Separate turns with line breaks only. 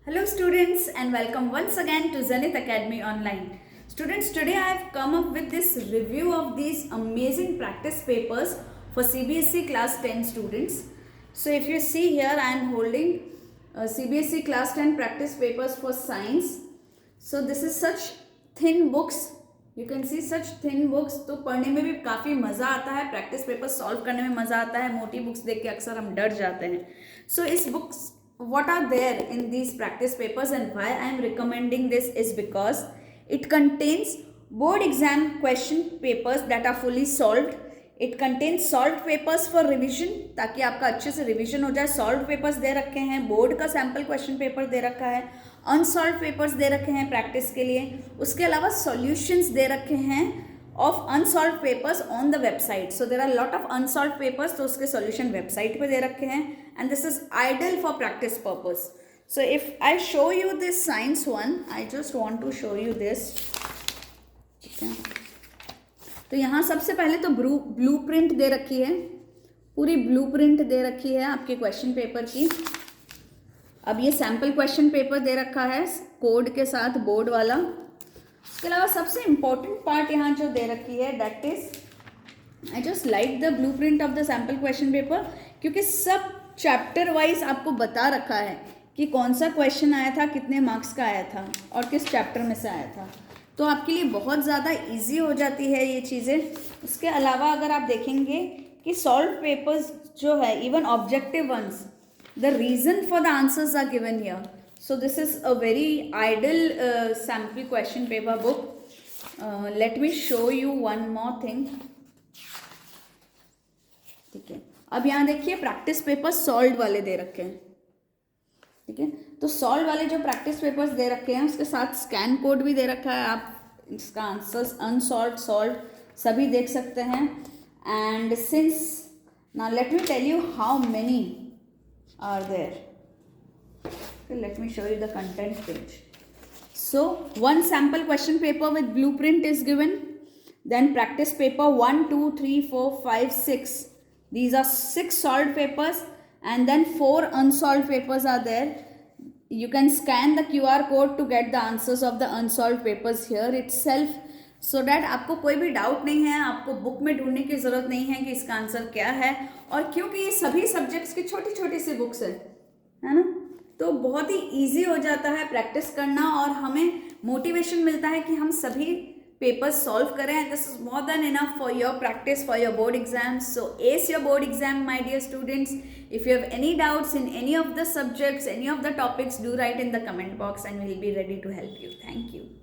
Hello students and welcome once again to Zenith Academy Online. Students, today I have come up with this review of these amazing practice papers for CBSE class 10 students. So if you see here, I am holding CBSE class 10 practice papers for science. So this is such thin books. You can see such thin books. तो पढ़ने में भी काफ़ी मज़ा आता है, practice paper solve करने में मज़ा आता है. मोटी बुक्स देख के अक्सर हम डर जाते हैं. So इस books what are there in these practice papers and why I am recommending this is because it contains board exam question papers that are fully solved. It contains solved papers for revision ताकि आपका अच्छे से revision हो जाए. Solve papers दे रखे हैं, board का sample question paper दे रखा है, अनसॉल्व पेपर्स दे रखे हैं प्रैक्टिस के लिए. उसके अलावा सॉल्यूशंस दे रखे हैं of unsolved papers on the website. So there are a lot of unsolved papers, तो उसके solution website पे दे रखे हैं, and this is ideal for practice purpose. So if I show you this science one, I just want to show you this. ठीक है, तो यहाँ सबसे पहले तो ब्लूप्रिंट दे रखी है, पूरी ब्लूप्रिंट दे रखी है आपके क्वेश्चन पेपर की. अब ये सैम्पल क्वेश्चन पेपर दे रखा है कोड के साथ, बोर्ड वाला. उसके अलावा सबसे इम्पॉर्टेंट पार्ट यहाँ जो दे रखी है, that is I just like the blueprint of the sample question paper, क्योंकि सब चैप्टर वाइज आपको बता रखा है कि कौन सा क्वेश्चन आया था, कितने मार्क्स का आया था और किस चैप्टर में से आया था. तो आपके लिए बहुत ज़्यादा ईजी हो जाती है ये चीज़ें. उसके अलावा अगर आप देखेंगे कि सॉल्व पेपर्स जो है, even objective ones, the reason for the answers are given here. So this is a very ideal sample question paper book. Let me show you one more thing. ठीक है, अब यहाँ देखिए प्रैक्टिस पेपर सॉल्व वाले दे रखे हैं. ठीक है, तो सॉल्व वाले जो प्रैक्टिस पेपर्स दे रखे हैं उसके साथ स्कैन कोड भी दे रखा है. आप इसका आंसर्स अनसॉल्व, सॉल्व सभी देख सकते हैं. And since now let me tell you how many are there. Let me show you the content page. So one sample question paper with blueprint is given, then practice paper 1 2 3 4 5 6, these are 6 solved papers, and then 4 unsolved papers are there. You can scan the QR code to get the answers of the unsolved papers here itself, so that आपको कोई भी doubt नहीं है, आपको book में ढूंढने की ज़रूरत नहीं है कि इसका आंसर क्या है. और क्योंकि ये सभी सब्जेक्ट्स की छोटी छोटी सी बुक्स है ना, तो बहुत ही इजी हो जाता है प्रैक्टिस करना और हमें मोटिवेशन मिलता है कि हम सभी पेपर्स सॉल्व करें. This is more than enough for your practice for your board exams. So as your board exam my dear students. If you have any doubts in any of the subjects, any of the topics, do write in the comment box and we'll be ready to help you. Thank you.